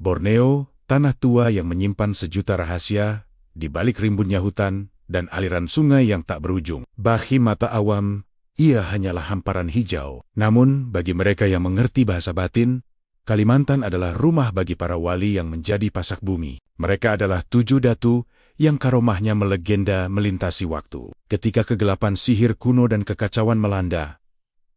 Borneo, tanah tua yang menyimpan sejuta rahasia, di balik rimbunnya hutan dan aliran sungai yang tak berujung. Bagi mata awam, ia hanyalah hamparan hijau. Namun, bagi mereka yang mengerti bahasa batin, Kalimantan adalah rumah bagi para wali yang menjadi pasak bumi. Mereka adalah 7 datu yang karomahnya melegenda melintasi waktu. Ketika kegelapan sihir kuno dan kekacauan melanda,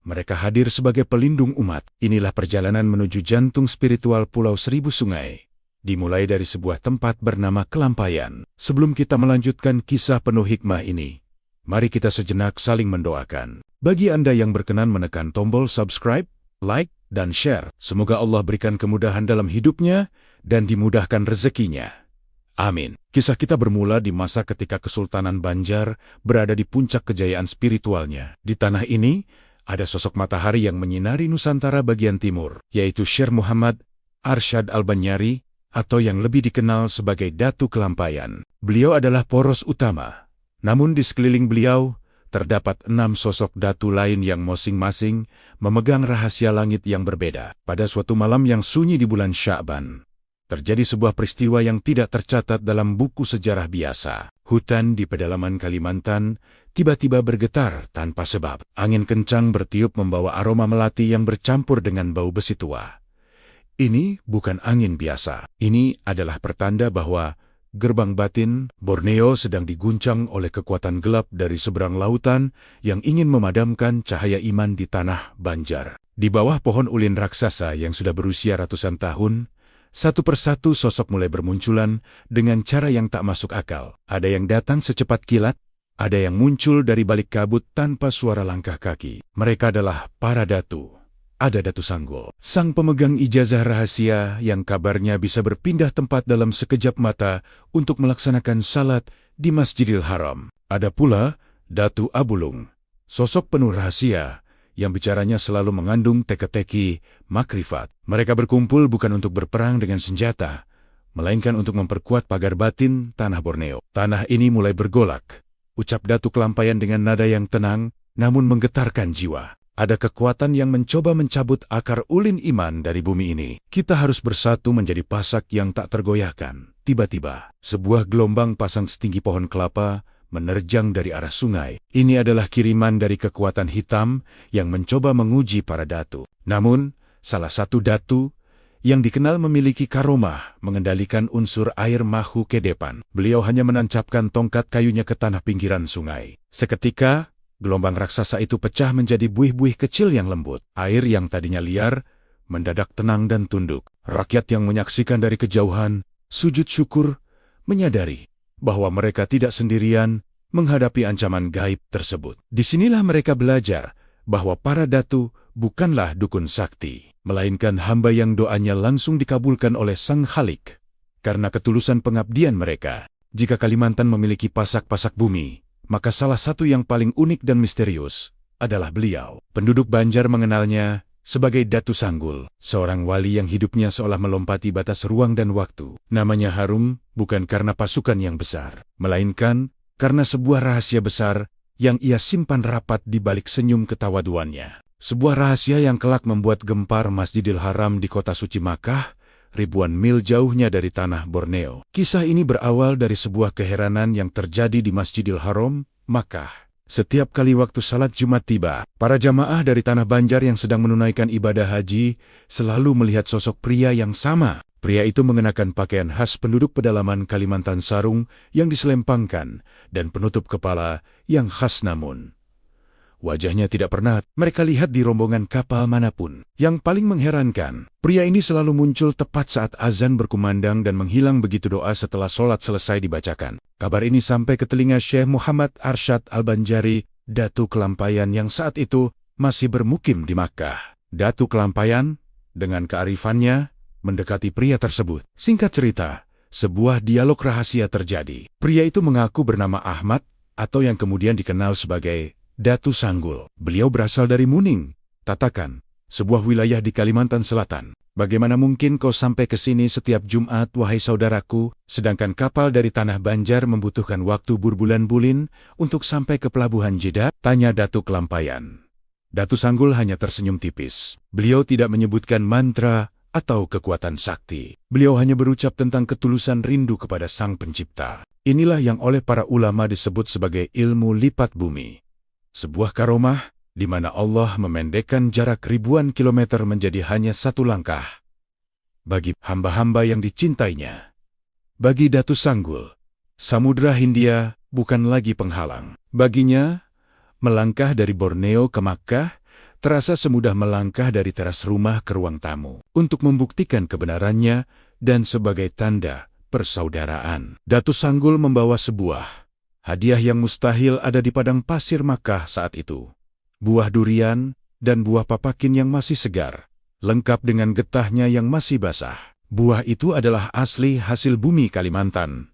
mereka hadir sebagai pelindung umat. Inilah perjalanan menuju jantung spiritual Pulau Seribu Sungai, dimulai dari sebuah tempat bernama Kelampayan. Sebelum kita melanjutkan kisah penuh hikmah ini, mari kita sejenak saling mendoakan. Bagi Anda yang berkenan menekan tombol subscribe, like, dan share, semoga Allah berikan kemudahan dalam hidupnya dan dimudahkan rezekinya. Amin. Kisah kita bermula di masa ketika Kesultanan Banjar berada di puncak kejayaan spiritualnya. Di tanah ini, ada sosok matahari yang menyinari Nusantara bagian timur, yaitu Syekh Muhammad Arsyad Al-Banyari, atau yang lebih dikenal sebagai Datu Kelampayan. Beliau adalah poros utama. Namun di sekeliling beliau, terdapat 6 sosok datu lain yang masing-masing memegang rahasia langit yang berbeda. Pada suatu malam yang sunyi di bulan Sya'ban, terjadi sebuah peristiwa yang tidak tercatat dalam buku sejarah biasa. Hutan di pedalaman Kalimantan tiba-tiba bergetar tanpa sebab. Angin kencang bertiup membawa aroma melati yang bercampur dengan bau besi tua. Ini bukan angin biasa. Ini adalah pertanda bahwa gerbang batin Borneo sedang diguncang oleh kekuatan gelap dari seberang lautan yang ingin memadamkan cahaya iman di tanah Banjar. Di bawah pohon ulin raksasa yang sudah berusia ratusan tahun, satu persatu sosok mulai bermunculan dengan cara yang tak masuk akal. Ada yang datang secepat kilat, ada yang muncul dari balik kabut tanpa suara langkah kaki. Mereka adalah para datu. Ada Datu Sanggul, sang pemegang ijazah rahasia yang kabarnya bisa berpindah tempat dalam sekejap mata untuk melaksanakan salat di Masjidil Haram. Ada pula Datu Abulung, sosok penuh rahasia yang bicaranya selalu mengandung teka-teki makrifat. Mereka berkumpul bukan untuk berperang dengan senjata, melainkan untuk memperkuat pagar batin tanah Borneo. Tanah ini mulai bergolak, ucap Datu Kelampayan dengan nada yang tenang namun menggetarkan jiwa. Ada kekuatan yang mencoba mencabut akar ulin iman dari bumi ini. Kita harus bersatu menjadi pasak yang tak tergoyahkan. Tiba-tiba, sebuah gelombang pasang setinggi pohon kelapa menerjang dari arah sungai. Ini adalah kiriman dari kekuatan hitam yang mencoba menguji para datu. Namun, salah satu datu yang dikenal memiliki karomah mengendalikan unsur air mahu kedepan. Beliau hanya menancapkan tongkat kayunya ke tanah pinggiran sungai. Seketika, gelombang raksasa itu pecah menjadi buih-buih kecil yang lembut. Air yang tadinya liar mendadak tenang dan tunduk. Rakyat yang menyaksikan dari kejauhan, sujud syukur, menyadari bahwa mereka tidak sendirian menghadapi ancaman gaib tersebut. Disinilah mereka belajar bahwa para datu bukanlah dukun sakti, melainkan hamba yang doanya langsung dikabulkan oleh Sang Khalik. Karena ketulusan pengabdian mereka, jika Kalimantan memiliki pasak-pasak bumi, maka salah satu yang paling unik dan misterius adalah beliau. Penduduk Banjar mengenalnya sebagai Datu Sanggul, seorang wali yang hidupnya seolah melompati batas ruang dan waktu. Namanya harum bukan karena pasukan yang besar, melainkan karena sebuah rahasia besar yang ia simpan rapat di balik senyum ketawaduannya. Sebuah rahasia yang kelak membuat gempar Masjidil Haram di kota suci Makkah, ribuan mil jauhnya dari tanah Borneo. Kisah ini berawal dari sebuah keheranan yang terjadi di Masjidil Haram, Makkah. Setiap kali waktu salat Jumat tiba, para jamaah dari tanah Banjar yang sedang menunaikan ibadah haji selalu melihat sosok pria yang sama. Pria itu mengenakan pakaian khas penduduk pedalaman Kalimantan sarung yang diselempangkan dan penutup kepala yang khas, namun wajahnya tidak pernah mereka lihat di rombongan kapal manapun. Yang paling mengherankan, pria ini selalu muncul tepat saat azan berkumandang dan menghilang begitu doa setelah sholat selesai dibacakan. Kabar ini sampai ke telinga Syekh Muhammad Arsyad Al-Banyari, Datu Kelampayan yang saat itu masih bermukim di Makkah. Datu Kelampayan, dengan kearifannya, mendekati pria tersebut. Singkat cerita, sebuah dialog rahasia terjadi. Pria itu mengaku bernama Ahmad, atau yang kemudian dikenal sebagai Datu Sanggul. Beliau berasal dari Muning, Tatakan, sebuah wilayah di Kalimantan Selatan. Bagaimana mungkin kau sampai ke sini setiap Jumat, wahai saudaraku, sedangkan kapal dari tanah Banjar membutuhkan waktu berbulan-bulan untuk sampai ke pelabuhan Jeddah? Tanya Datu Kelampayan. Datu Sanggul hanya tersenyum tipis. Beliau tidak menyebutkan mantra atau kekuatan sakti. Beliau hanya berucap tentang ketulusan rindu kepada Sang Pencipta. Inilah yang oleh para ulama disebut sebagai ilmu lipat bumi. Sebuah karomah di mana Allah memendekkan jarak ribuan kilometer menjadi hanya satu langkah. Bagi hamba-hamba yang dicintainya. Bagi Datu Sanggul, Samudra Hindia bukan lagi penghalang. Baginya, melangkah dari Borneo ke Makkah terasa semudah melangkah dari teras rumah ke ruang tamu. Untuk membuktikan kebenarannya dan sebagai tanda persaudaraan, Datu Sanggul membawa sebuah hadiah yang mustahil ada di padang pasir Makkah saat itu. Buah durian dan buah papakin yang masih segar, lengkap dengan getahnya yang masih basah. Buah itu adalah asli hasil bumi Kalimantan.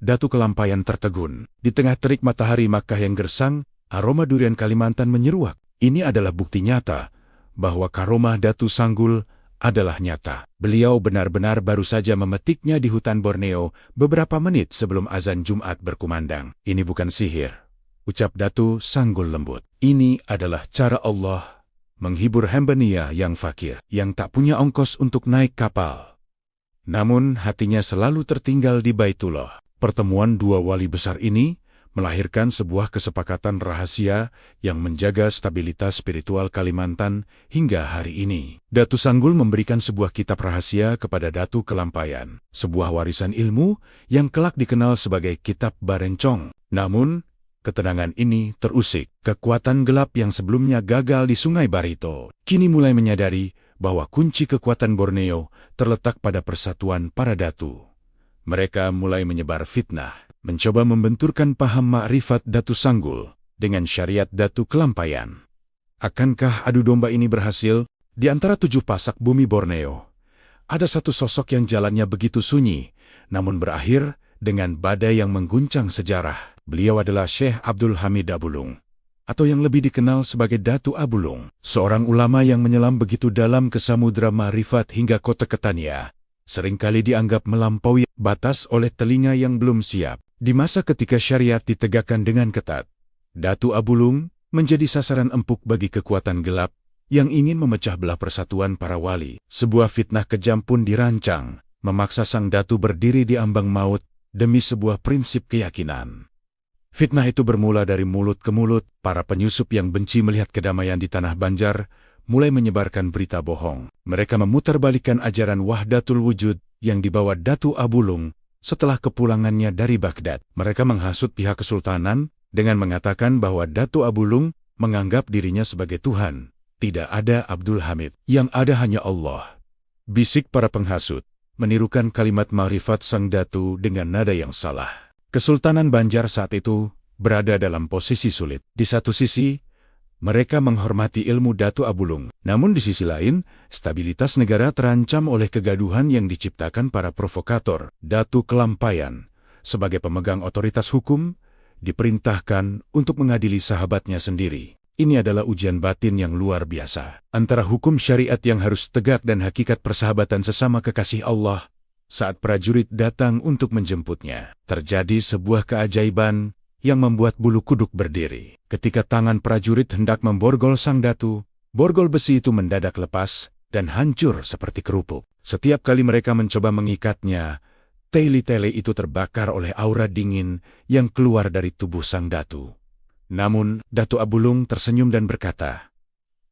Datu Kelampayan tertegun. Di tengah terik matahari Makkah yang gersang, aroma durian Kalimantan menyeruak. Ini adalah bukti nyata bahwa karomah Datu Sanggul adalah nyata. Beliau benar-benar baru saja memetiknya di hutan Borneo beberapa menit sebelum azan Jumat berkumandang. Ini bukan sihir, ucap Datu Sanggul lembut. Ini adalah cara Allah menghibur hamba Nia yang fakir, yang tak punya ongkos untuk naik kapal. Namun hatinya selalu tertinggal di Baitullah. Pertemuan dua wali besar ini melahirkan sebuah kesepakatan rahasia yang menjaga stabilitas spiritual Kalimantan hingga hari ini. Datu Sanggul memberikan sebuah kitab rahasia kepada Datu Kelampayan, sebuah warisan ilmu yang kelak dikenal sebagai Kitab Barencong. Namun, ketenangan ini terusik. Kekuatan gelap yang sebelumnya gagal di Sungai Barito, kini mulai menyadari bahwa kunci kekuatan Borneo terletak pada persatuan para datu. Mereka mulai menyebar fitnah, mencoba membenturkan paham makrifat Datu Sanggul dengan syariat Datu Kelampayan. Akankah adu domba ini berhasil? Di antara 7 pasak bumi Borneo, ada satu sosok yang jalannya begitu sunyi, namun berakhir dengan badai yang mengguncang sejarah. Beliau adalah Syekh Abdul Hamid Abulung, atau yang lebih dikenal sebagai Datu Abulung, seorang ulama yang menyelam begitu dalam ke samudra ma'rifat hingga kota Ketania, seringkali dianggap melampaui batas oleh telinga yang belum siap. Di masa ketika syariat ditegakkan dengan ketat, Datu Abulung menjadi sasaran empuk bagi kekuatan gelap yang ingin memecah belah persatuan para wali. Sebuah fitnah kejam pun dirancang, memaksa sang Datu berdiri di ambang maut demi sebuah prinsip keyakinan. Fitnah itu bermula dari mulut ke mulut. Para penyusup yang benci melihat kedamaian di tanah Banjar mulai menyebarkan berita bohong. Mereka memutarbalikkan ajaran Wahdatul Wujud yang dibawa Datu Abulung setelah kepulangannya dari Baghdad. Mereka menghasut pihak kesultanan dengan mengatakan bahwa Datu Abulung menganggap dirinya sebagai Tuhan. Tidak ada Abdul Hamid, yang ada hanya Allah. Bisik para penghasut, menirukan kalimat ma'rifat sang Datu dengan nada yang salah. Kesultanan Banjar saat itu berada dalam posisi sulit. Di satu sisi, mereka menghormati ilmu Datu Abulung. Namun di sisi lain, stabilitas negara terancam oleh kegaduhan yang diciptakan para provokator. Datu Kelampayan, sebagai pemegang otoritas hukum, diperintahkan untuk mengadili sahabatnya sendiri. Ini adalah ujian batin yang luar biasa. Antara hukum syariat yang harus tegak dan hakikat persahabatan sesama kekasih Allah. Saat prajurit datang untuk menjemputnya, terjadi sebuah keajaiban yang membuat bulu kuduk berdiri. Ketika tangan prajurit hendak memborgol sang Datu, borgol besi itu mendadak lepas dan hancur seperti kerupuk. Setiap kali mereka mencoba mengikatnya, teli-tele itu terbakar oleh aura dingin yang keluar dari tubuh sang Datu. Namun, Datu Abulung tersenyum dan berkata,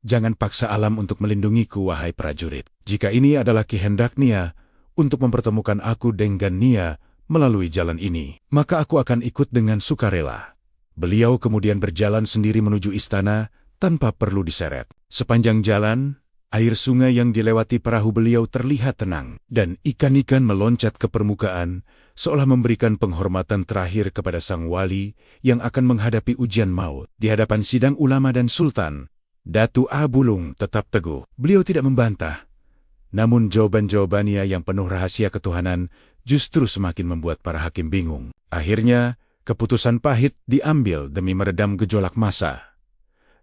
"Jangan paksa alam untuk melindungiku, wahai prajurit. Jika ini adalah kehendak Nia, untuk mempertemukan aku dengan Nia melalui jalan ini, maka aku akan ikut dengan sukarela." Beliau kemudian berjalan sendiri menuju istana tanpa perlu diseret. Sepanjang jalan, air sungai yang dilewati perahu beliau terlihat tenang, dan ikan-ikan meloncat ke permukaan, seolah memberikan penghormatan terakhir kepada sang wali yang akan menghadapi ujian maut. Di hadapan sidang ulama dan sultan, Datu Abulung tetap teguh. Beliau tidak membantah. Namun jawaban-jawabannya yang penuh rahasia ketuhanan justru semakin membuat para hakim bingung. Akhirnya, keputusan pahit diambil demi meredam gejolak massa.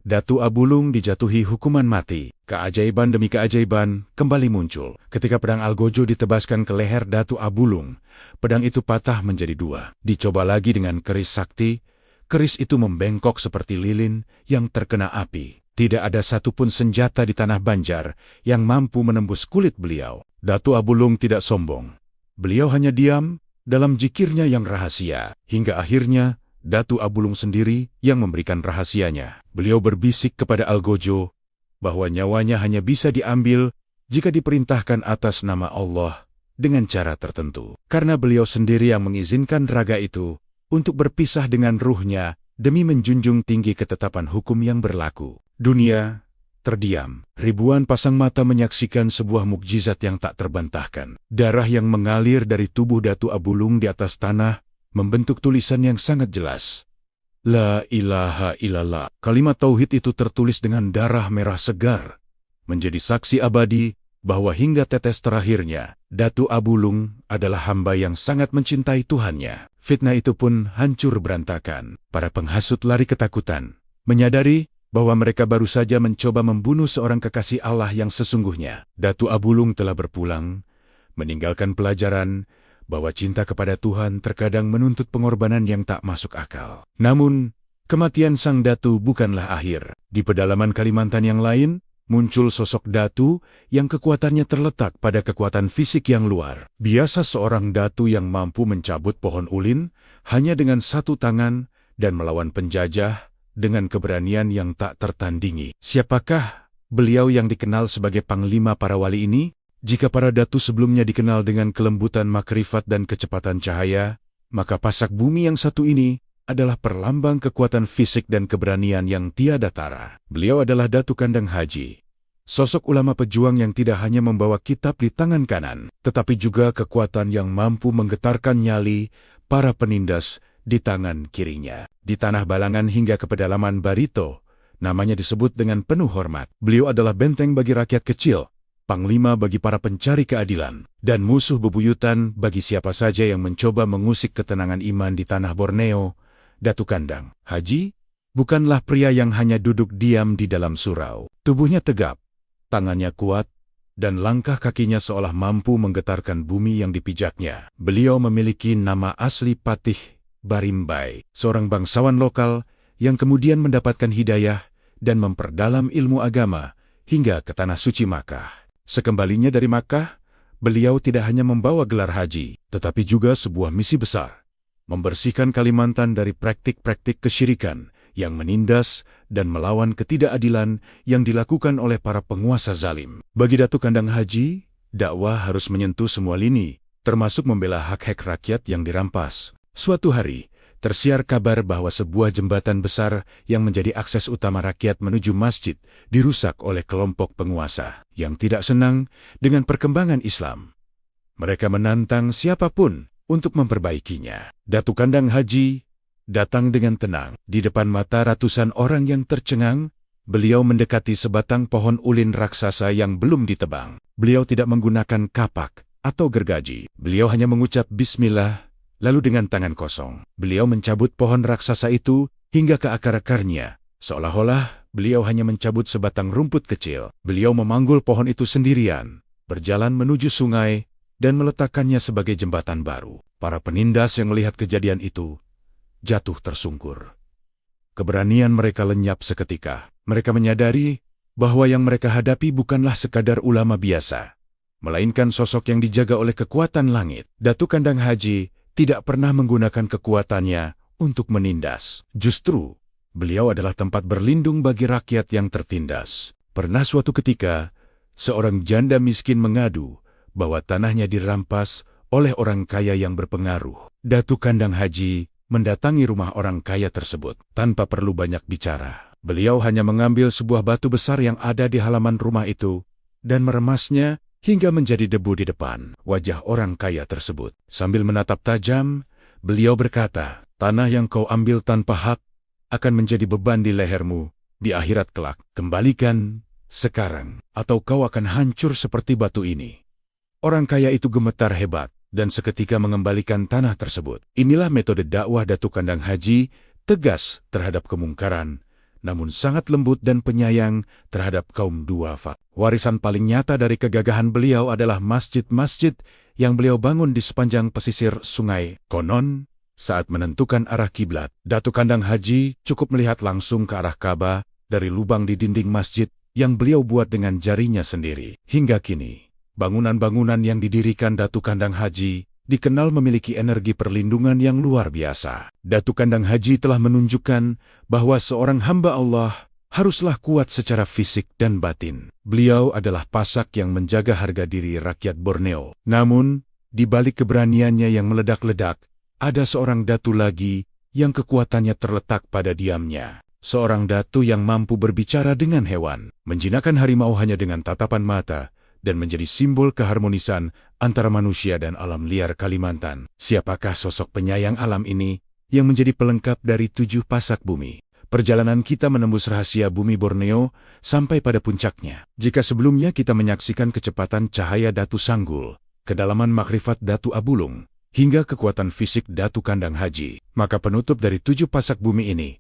Datu Abulung dijatuhi hukuman mati. Keajaiban demi keajaiban kembali muncul. Ketika pedang Algojo ditebaskan ke leher Datu Abulung, pedang itu patah menjadi 2. Dicoba lagi dengan keris sakti, keris itu membengkok seperti lilin yang terkena api. Tidak ada satupun senjata di tanah Banjar yang mampu menembus kulit beliau. Datu Abulung tidak sombong. Beliau hanya diam dalam zikirnya yang rahasia. Hingga akhirnya, Datu Abulung sendiri yang memberikan rahasianya. Beliau berbisik kepada Algojo bahwa nyawanya hanya bisa diambil jika diperintahkan atas nama Allah dengan cara tertentu. Karena beliau sendiri yang mengizinkan raga itu untuk berpisah dengan ruhnya demi menjunjung tinggi ketetapan hukum yang berlaku. Dunia terdiam. Ribuan pasang mata menyaksikan sebuah mukjizat yang tak terbantahkan. Darah yang mengalir dari tubuh Datu Abulung di atas tanah membentuk tulisan yang sangat jelas. La ilaha illallah. Kalimat tauhid itu tertulis dengan darah merah segar, menjadi saksi abadi bahwa hingga tetes terakhirnya, Datu Abulung adalah hamba yang sangat mencintai Tuhannya. Fitnah itu pun hancur berantakan. Para penghasut lari ketakutan, menyadari bahwa mereka baru saja mencoba membunuh seorang kekasih Allah yang sesungguhnya. Datu Abulung telah berpulang, meninggalkan pelajaran bahwa cinta kepada Tuhan terkadang menuntut pengorbanan yang tak masuk akal. Namun, kematian sang Datu bukanlah akhir. Di pedalaman Kalimantan yang lain, muncul sosok Datu yang kekuatannya terletak pada kekuatan fisik yang luar. Biasa seorang Datu yang mampu mencabut pohon ulin hanya dengan satu tangan dan melawan penjajah dengan keberanian yang tak tertandingi. Siapakah beliau yang dikenal sebagai panglima para wali ini? Jika para Datu sebelumnya dikenal dengan kelembutan makrifat dan kecepatan cahaya, maka pasak bumi yang satu ini adalah perlambang kekuatan fisik dan keberanian yang tiada tara. Beliau adalah Datu Kandang Haji, sosok ulama pejuang yang tidak hanya membawa kitab di tangan kanan, tetapi juga kekuatan yang mampu menggetarkan nyali para penindas di tangan kirinya. Di tanah Balangan hingga ke pedalaman Barito, namanya disebut dengan penuh hormat. Beliau adalah benteng bagi rakyat kecil, panglima bagi para pencari keadilan, dan musuh bebuyutan bagi siapa saja yang mencoba mengusik ketenangan iman di tanah Borneo. Datu Kandang Haji bukanlah pria yang hanya duduk diam di dalam surau. Tubuhnya tegap, tangannya kuat, dan langkah kakinya seolah mampu menggetarkan bumi yang dipijaknya. Beliau memiliki nama asli Patih Barimbai, seorang bangsawan lokal yang kemudian mendapatkan hidayah dan memperdalam ilmu agama hingga ke tanah suci Makkah. Sekembalinya dari Makkah, beliau tidak hanya membawa gelar haji, tetapi juga sebuah misi besar, membersihkan Kalimantan dari praktik-praktik kesyirikan yang menindas dan melawan ketidakadilan yang dilakukan oleh para penguasa zalim. Bagi Datu Kandang Haji, dakwah harus menyentuh semua lini, termasuk membela hak-hak rakyat yang dirampas. Suatu hari, tersiar kabar bahwa sebuah jembatan besar yang menjadi akses utama rakyat menuju masjid dirusak oleh kelompok penguasa yang tidak senang dengan perkembangan Islam. Mereka menantang siapapun untuk memperbaikinya. Datu Kandang Haji datang dengan tenang. Di depan mata ratusan orang yang tercengang, beliau mendekati sebatang pohon ulin raksasa yang belum ditebang. Beliau tidak menggunakan kapak atau gergaji. Beliau hanya mengucap bismillah. Lalu dengan tangan kosong, beliau mencabut pohon raksasa itu hingga ke akar-akarnya, seolah-olah beliau hanya mencabut sebatang rumput kecil. Beliau memanggul pohon itu sendirian, berjalan menuju sungai, dan meletakkannya sebagai jembatan baru. Para penindas yang melihat kejadian itu jatuh tersungkur. Keberanian mereka lenyap seketika. Mereka menyadari bahwa yang mereka hadapi bukanlah sekadar ulama biasa, melainkan sosok yang dijaga oleh kekuatan langit. Datu Kandang Haji tidak pernah menggunakan kekuatannya untuk menindas. Justru, beliau adalah tempat berlindung bagi rakyat yang tertindas. Pernah suatu ketika, seorang janda miskin mengadu bahwa tanahnya dirampas oleh orang kaya yang berpengaruh. Datu Kandang Haji mendatangi rumah orang kaya tersebut tanpa perlu banyak bicara. Beliau hanya mengambil sebuah batu besar yang ada di halaman rumah itu dan meremasnya hingga menjadi debu di depan wajah orang kaya tersebut. Sambil menatap tajam, beliau berkata, "Tanah yang kau ambil tanpa hak akan menjadi beban di lehermu di akhirat kelak. Kembalikan sekarang, atau kau akan hancur seperti batu ini." Orang kaya itu gemetar hebat dan seketika mengembalikan tanah tersebut. Inilah metode dakwah Datu Kandang Haji, tegas terhadap kemungkaran, namun sangat lembut dan penyayang terhadap kaum duafa. Warisan paling nyata dari kegagahan beliau adalah masjid-masjid yang beliau bangun di sepanjang pesisir sungai. Konon, saat menentukan arah kiblat, Datu Kandang Haji cukup melihat langsung ke arah Ka'bah dari lubang di dinding masjid yang beliau buat dengan jarinya sendiri. Hingga kini, bangunan-bangunan yang didirikan Datu Kandang Haji dikenal memiliki energi perlindungan yang luar biasa. Datu Kandang Haji telah menunjukkan bahwa seorang hamba Allah haruslah kuat secara fisik dan batin. Beliau adalah pasak yang menjaga harga diri rakyat Borneo. Namun, di balik keberaniannya yang meledak-ledak, ada seorang datu lagi yang kekuatannya terletak pada diamnya. Seorang datu yang mampu berbicara dengan hewan, menjinakkan harimau hanya dengan tatapan mata, dan menjadi simbol keharmonisan antara manusia dan alam liar Kalimantan. Siapakah sosok penyayang alam ini yang menjadi pelengkap dari 7 pasak bumi? Perjalanan kita menembus rahasia bumi Borneo sampai pada puncaknya. Jika sebelumnya kita menyaksikan kecepatan cahaya Datu Sanggul, kedalaman makrifat Datu Abulung, hingga kekuatan fisik Datu Kandang Haji, maka penutup dari 7 pasak bumi ini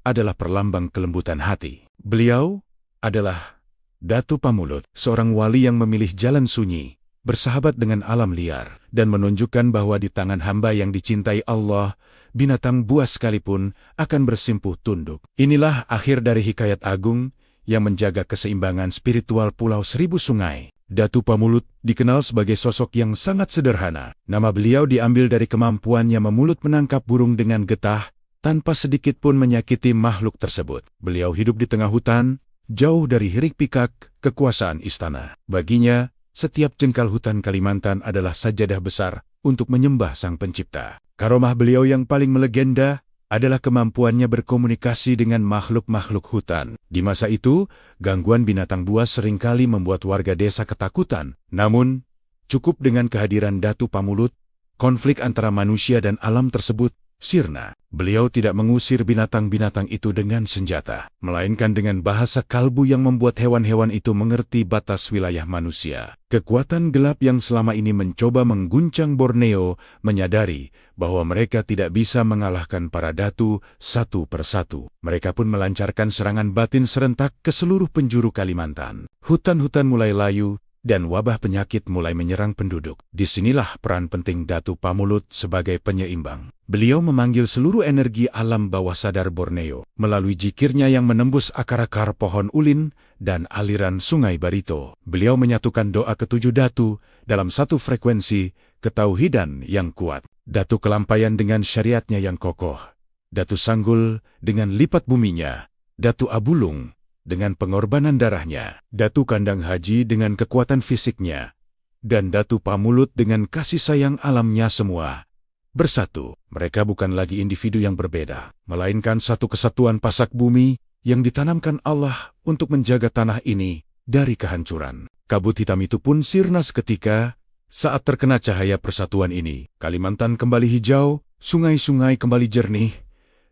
adalah perlambang kelembutan hati. Beliau adalah Datu Pamulut, seorang wali yang memilih jalan sunyi, bersahabat dengan alam liar, dan menunjukkan bahwa di tangan hamba yang dicintai Allah, binatang buas sekalipun akan bersimpuh tunduk. Inilah akhir dari hikayat agung yang menjaga keseimbangan spiritual Pulau Seribu Sungai. Datu Pamulut dikenal sebagai sosok yang sangat sederhana. Nama beliau diambil dari kemampuannya memulut menangkap burung dengan getah, tanpa sedikit pun menyakiti makhluk tersebut. Beliau hidup di tengah hutan, jauh dari hiruk-pikuk kekuasaan istana. Baginya, setiap jengkal hutan Kalimantan adalah sajadah besar untuk menyembah Sang Pencipta. Karomah beliau yang paling melegenda adalah kemampuannya berkomunikasi dengan makhluk-makhluk hutan. Di masa itu, gangguan binatang buas seringkali membuat warga desa ketakutan. Namun, cukup dengan kehadiran Datu Pamulut, konflik antara manusia dan alam tersebut sirna. Beliau tidak mengusir binatang-binatang itu dengan senjata, melainkan dengan bahasa kalbu yang membuat hewan-hewan itu mengerti batas wilayah manusia. Kekuatan gelap yang selama ini mencoba mengguncang Borneo menyadari bahwa mereka tidak bisa mengalahkan para datu satu persatu. Mereka pun melancarkan serangan batin serentak ke seluruh penjuru Kalimantan. Hutan-hutan mulai layu, dan wabah penyakit mulai menyerang penduduk. Disinilah peran penting Datu Pamulut sebagai penyeimbang. Beliau memanggil seluruh energi alam bawah sadar Borneo melalui zikirnya yang menembus akar-akar pohon ulin dan aliran sungai Barito. Beliau menyatukan doa ketujuh datu dalam satu frekuensi ketauhidan yang kuat. Datu Kelampayan dengan syariatnya yang kokoh, Datu Sanggul dengan lipat buminya, Datu Abulung dengan pengorbanan darahnya, Datu Kandang Haji dengan kekuatan fisiknya, dan Datu Pamulut dengan kasih sayang alamnya semua. Bersatu, mereka bukan lagi individu yang berbeda, melainkan satu kesatuan pasak bumi yang ditanamkan Allah untuk menjaga tanah ini dari kehancuran. Kabut hitam itu pun sirna seketika saat terkena cahaya persatuan ini. Kalimantan kembali hijau, sungai-sungai kembali jernih,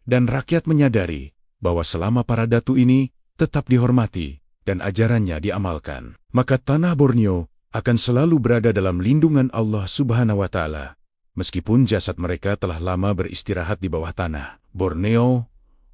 dan rakyat menyadari bahwa selama para datu ini tetap dihormati dan ajarannya diamalkan, maka tanah Borneo akan selalu berada dalam lindungan Allah Subhanahu wa Ta'ala. Meskipun jasad mereka telah lama beristirahat di bawah tanah, Borneo,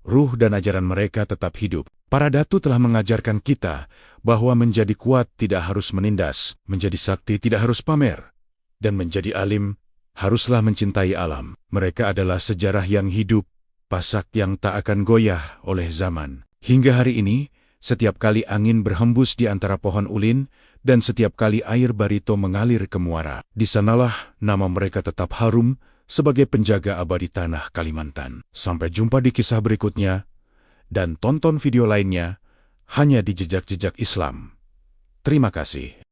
ruh dan ajaran mereka tetap hidup. Para datu telah mengajarkan kita bahwa menjadi kuat tidak harus menindas, menjadi sakti tidak harus pamer, dan menjadi alim haruslah mencintai alam. Mereka adalah sejarah yang hidup, pasak yang tak akan goyah oleh zaman. Hingga hari ini, setiap kali angin berhembus di antara pohon ulin, dan setiap kali air Barito mengalir ke muara, di sanalah nama mereka tetap harum sebagai penjaga abadi tanah Kalimantan. Sampai jumpa di kisah berikutnya, dan tonton video lainnya hanya di Jejak-Jejak Islam. Terima kasih.